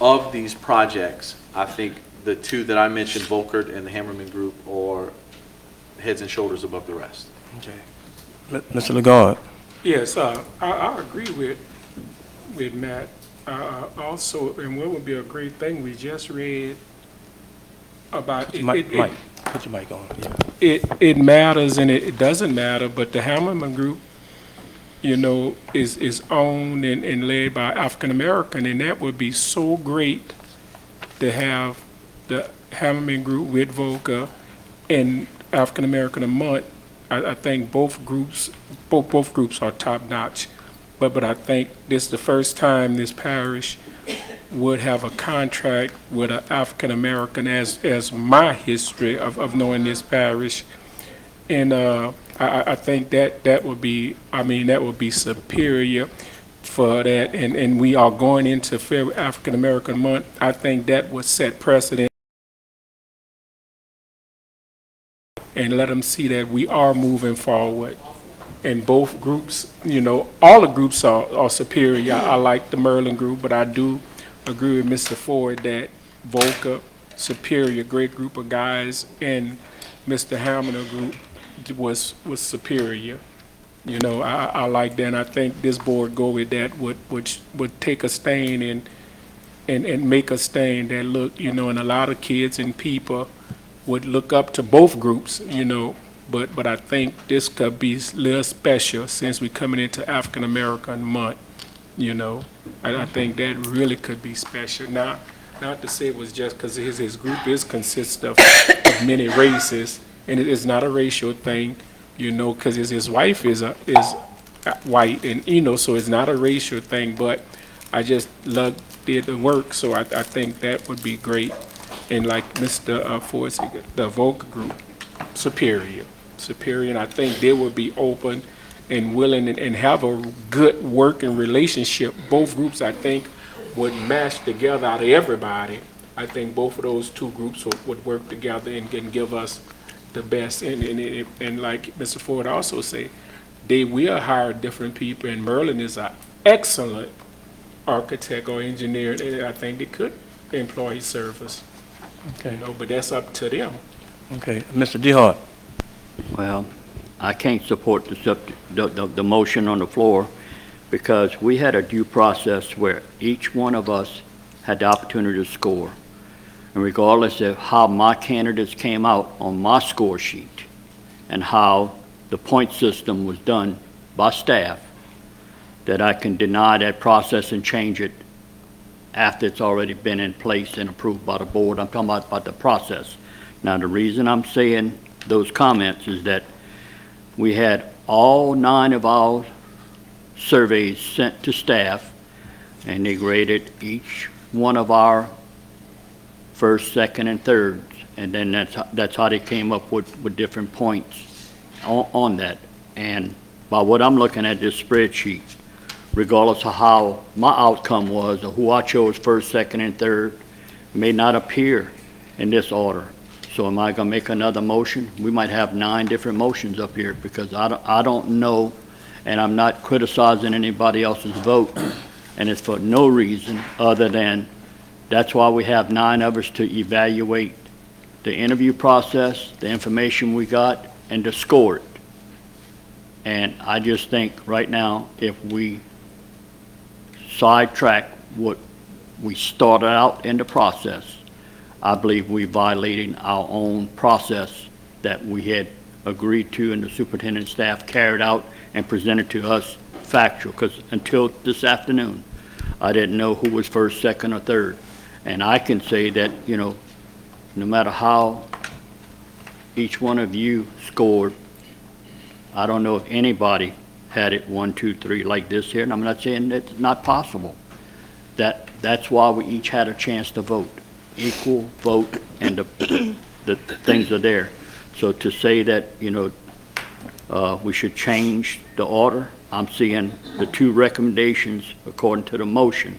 of these projects, I think the 2 that I mentioned, Volkert and the Hammerman Group, are heads and shoulders above the rest. Okay. Mr. Lagarde? Yes, I agree with Matt Also, and what would be a great thing, we just read about, Mike, put your mic on, yeah. it matters and it doesn't matter, but the Hammerman Group, you know, is owned and led by African American, and that would be so great to have the Hammerman Group with Volca and African American a month. I think both groups are top notch, but I think this is the first time this parish would have a contract with an African American as my history of knowing this parish. And I think that would be, that would be superior for that. And we are going into February African American Month. I think that would set precedent and let them see that we are moving forward. And both groups, you know, all the groups are superior. I like the Merlin group, but I do agree with Mr. Ford that Volca, superior, great group of guys, and Mr. Hamilton group was superior. You know, I like that, and I think this board go with that, which would take a stain and make a stain that look, you know, and a lot of kids and people would look up to both groups, you know, but I think this could be a little special since we're coming into African American Month, you know. I think that really could be special. Now, not to say it was just because his group consists of many races, and it is not a racial thing, you know, because his wife is white, and, you know, so it's not a racial thing, but I just love the work, so I think that would be great. And like Mr. Ford said, the Volca group, superior, and I think they would be open and willing and have a good working relationship. Both groups, I think, would mash together out of everybody. I think both of those two groups would work together and give us the best. And like Mr. Ford also said, they will hire different people, and Merlin is an excellent architect or engineer, and I think they could employ his service. Okay. You know, but that's up to them. Okay, Mr. DeHart. Well, I can't support the motion on the floor because we had a due process where each one of us had the opportunity to score. And regardless of how my candidates came out on my score sheet and how the point system was done by staff, that I can deny that process and change it after it's already been in place and approved by the board. I'm talking about the process. Now, the reason I'm saying those comments is that we had all 9 of our surveys sent to staff, and they graded each one of our first, second, and thirds, and then that's how they came up with different points on that. And by what I'm looking at this spreadsheet, regardless of how my outcome was or who I chose first, second, and third, may not appear in this order. So am I going to make another motion? We might have 9 different motions up here because I don't know, and I'm not criticizing anybody else's vote, and it's for no reason other than that's why we have 9 of us to evaluate the interview process, the information we got, and to score it. And I just think right now, if we sidetrack what we started out in the process, I believe we violating our own process that we had agreed to and the superintendent staff carried out and presented to us factual, because until this afternoon, I didn't know who was first, second, or third. And I can say that, you know, no matter how each one of you scored, I don't know if anybody had it 1, 2, 3 like this here, and I'm not saying it's not possible. That's why we each had a chance to vote. Equal vote, and the things are there. So to say that, you know, we should change the order, I'm seeing the 2 recommendations according to the motion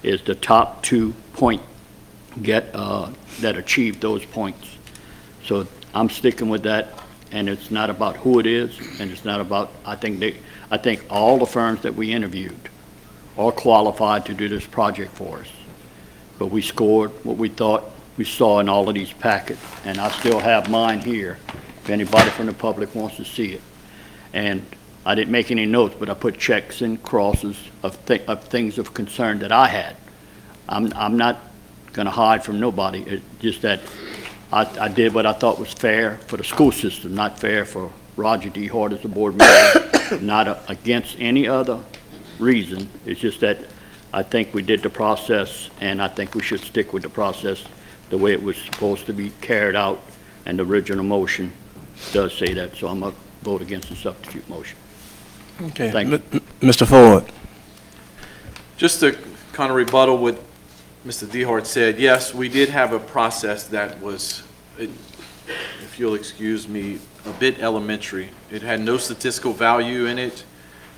is the top 2 that achieve those points. So I'm sticking with that, and it's not about who it is, and it's not about, I think all the firms that we interviewed are qualified to do this project for us. But we scored what we thought we saw in all of these packets, and I still have mine here if anybody from the public wants to see it. And I didn't make any notes, but I put checks and crosses of things of concern that I had. I'm not gonna hide from nobody. It's just that I did what I thought was fair for the school system, not fair for Roger D. Hart as a board member, not against any other reason. It's just that I think we did the process, and I think we should stick with the process the way it was supposed to be carried out, and the original motion does say that, so I'm going to vote against the substitute motion. Okay. Thank you. Mr. Ford? Just to kind of rebuttal what Mr. Dehart said, yes, we did have a process that was, if you'll excuse me, a bit elementary. It had no statistical value in it.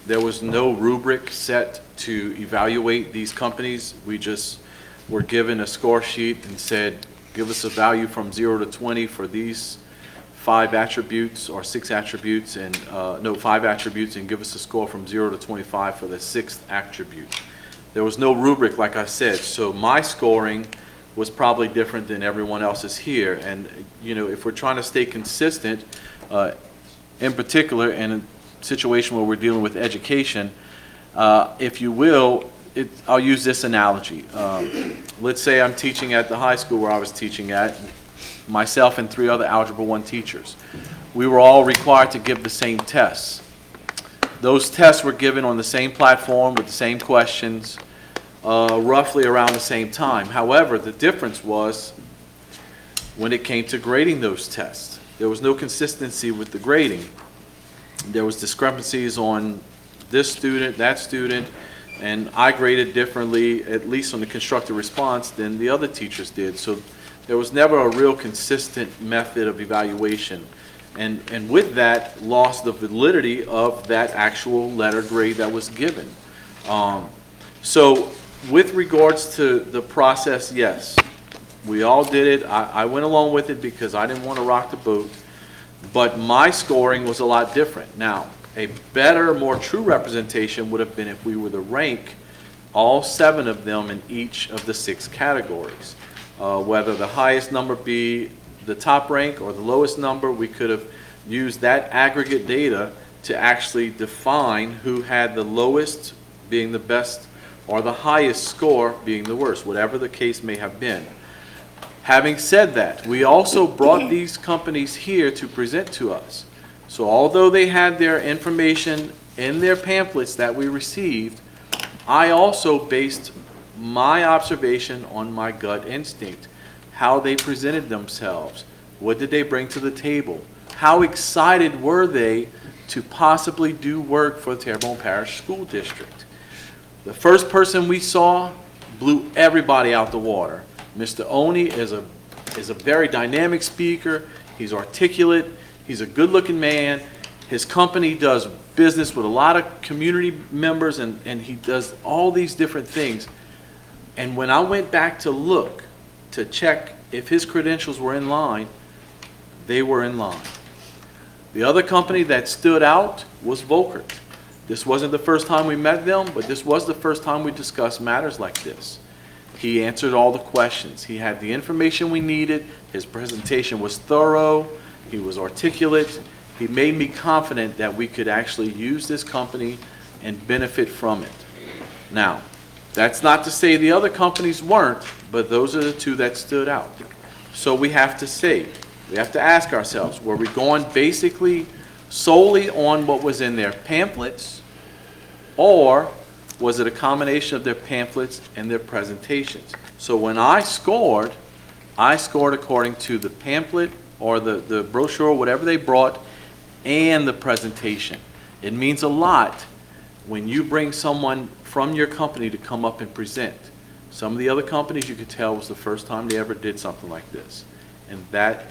There was no rubric set to evaluate these companies. We just were given a score sheet and said, give us a value from 0 to 20 for these 5 attributes or 6 attributes, and 5 attributes, and give us a score from 0 to 25 for the 6th attribute. There was no rubric, like I said, so my scoring was probably different than everyone else's here. And, you know, if we're trying to stay consistent, in particular in a situation where we're dealing with education, if you will, I'll use this analogy. Let's say I'm teaching at the high school where I was teaching at, myself and 3 other Algebra 1 teachers. We were all required to give the same tests. Those tests were given on the same platform with the same questions, roughly around the same time. However, the difference was when it came to grading those tests. There was no consistency with the grading. There was discrepancies on this student, that student, and I graded differently, at least on the constructive response, than the other teachers did. So there was never a real consistent method of evaluation. And with that, lost the validity of that actual letter grade that was given. So with regards to the process, yes, we all did it. I went along with it because I didn't want to rock the boat. But my scoring was a lot different. Now, a better, more true representation would have been if we were to rank all 7 of them in each of the 6 categories. Whether the highest number be the top rank or the lowest number, we could have used that aggregate data to actually define who had the lowest being the best or the highest score being the worst, whatever the case may have been. Having said that, we also brought these companies here to present to us. So although they had their information in their pamphlets that we received, I also based my observation on my gut instinct, how they presented themselves, what did they bring to the table, how excited were they to possibly do work for the Terrebonne Parish School District. The first person we saw blew everybody out the water. Mr. Oni is a very dynamic speaker. He's articulate. He's a good-looking man. His company does business with a lot of community members, and he does all these different things. And when I went back to look, to check if his credentials were in line, they were in line. The other company that stood out was Volkert. This wasn't the first time we met them, but this was the first time we discussed matters like this. He answered all the questions. He had the information we needed. His presentation was thorough. He was articulate. He made me confident that we could actually use this company and benefit from it. Now, that's not to say the other companies weren't, but those are the 2 that stood out. So we have to ask ourselves, were we going basically solely on what was in their pamphlets, or was it a combination of their pamphlets and their presentations? So when I scored according to the pamphlet or the brochure, whatever they brought, and the presentation. It means a lot when you bring someone from your company to come up and present. Some of the other companies, you could tell, was the first time they ever did something like this. And that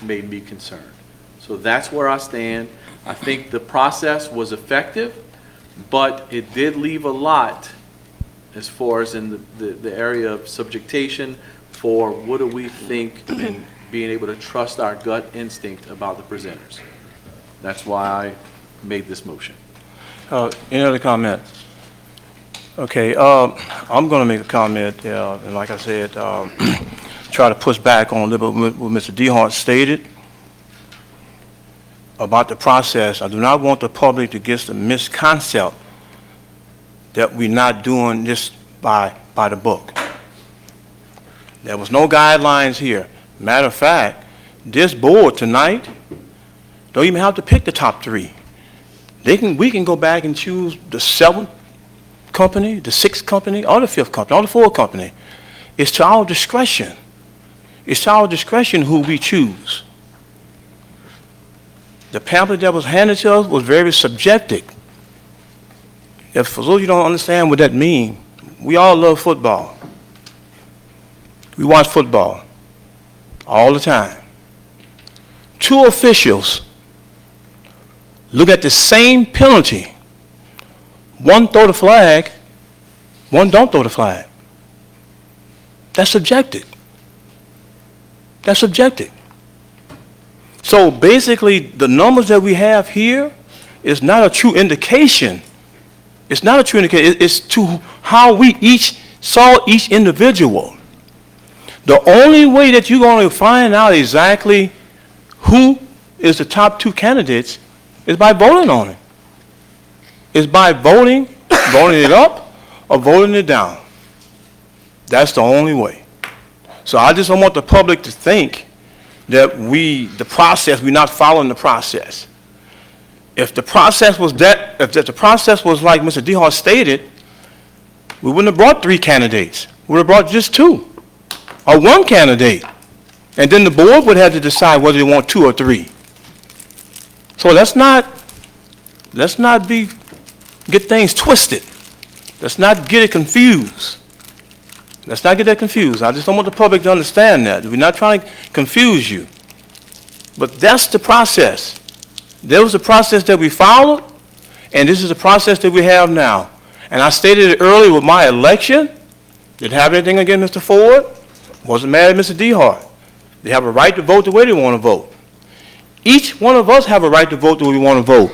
made me concerned. So that's where I stand. I think the process was effective, but it did leave a lot as far as in the area of subjectation for what do we think and being able to trust our gut instinct about the presenters. That's why I made this motion. Any other comments? Okay, I'm going to make a comment, and like I said, try to push back on a little bit what Mr. DeHart stated. about the process. I do not want the public to get the misconcept that we're not doing this by the book. There was no guidelines here. Matter of fact, this board tonight don't even have to pick the top 3. We can go back and choose the 7th company, the 6th company, or the 5th company, or the 4th company. It's to our discretion. It's to our discretion who we choose. The pamphlet that was handed to us was very subjective. If for those of you who don't understand what that means, we all love football. We watch football all the time. 2 officials look at the same penalty. One throw the flag, one don't throw the flag. That's subjective. That's subjective. So basically, the numbers that we have here is not a true indication. It's not a true indication. It's to how we each saw each individual. The only way that you're going to find out exactly who is the top 2 candidates is by voting on it. It's by voting it up or voting it down. That's the only way. So I just don't want the public to think that we're not following the process. If the process was if the process was like Mr. DeHart stated, we wouldn't have brought 3 candidates. We would have brought just 2 or 1 candidate. And then the board would have to decide whether they want 2 or 3. So let's not get things twisted. Let's not get it confused. Let's not get that confused. I just don't want the public to understand that. We're not trying to confuse you. But that's the process. There was a process that we followed, and this is the process that we have now. And I stated it earlier with my election. Didn't have anything against Mr. Ford. Wasn't mad at Mr. DeHart. They have a right to vote the way they want to vote. Each one of us have a right to vote the way we want to vote.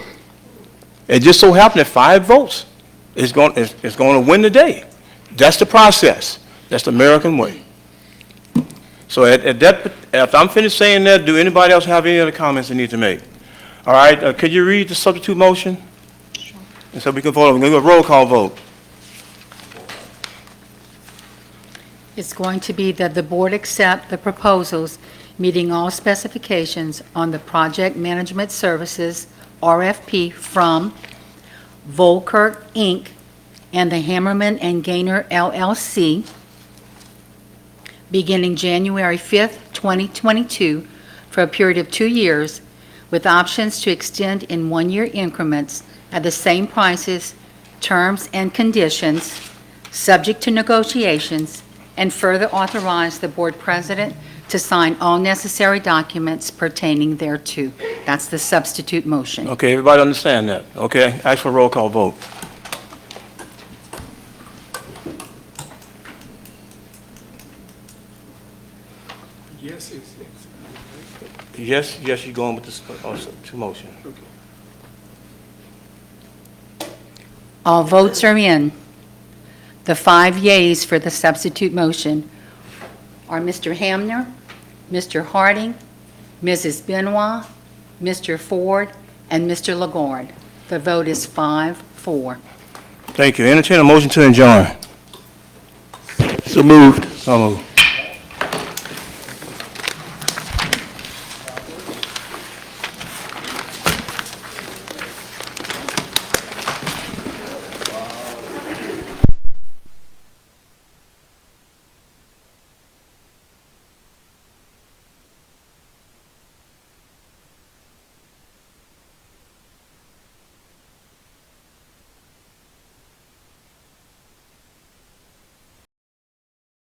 It just so happened that 5 votes is going to win the day. That's the process. That's the American way. So after I'm finished saying that, do anybody else have any other comments they need to make? All right, could you read the substitute motion? Sure. And so we can vote. We're going to do a roll call vote. It's going to be that the board accept the proposals meeting all specifications on the Project Management Services RFP from Volkirk, Inc. and the Hammerman and Gaynor LLC beginning January 5th, 2022 for a period of 2 years with options to extend in 1-year increments at the same prices, terms, and conditions, subject to negotiations, and further authorize the board president to sign all necessary documents pertaining thereto. That's the substitute motion. Okay, everybody understand that? Okay, ask for a roll call vote. Yes, Yes, you're going with this two motion. Okay. All votes are in. The 5 yeas for the substitute motion are Mr. Hamner, Mr. Harding, Mrs. Benoit, Mr. Ford, and Mr. Lagarde. The vote is 5-4. Thank you. Entertain a motion to adjourn. So moved. So moved.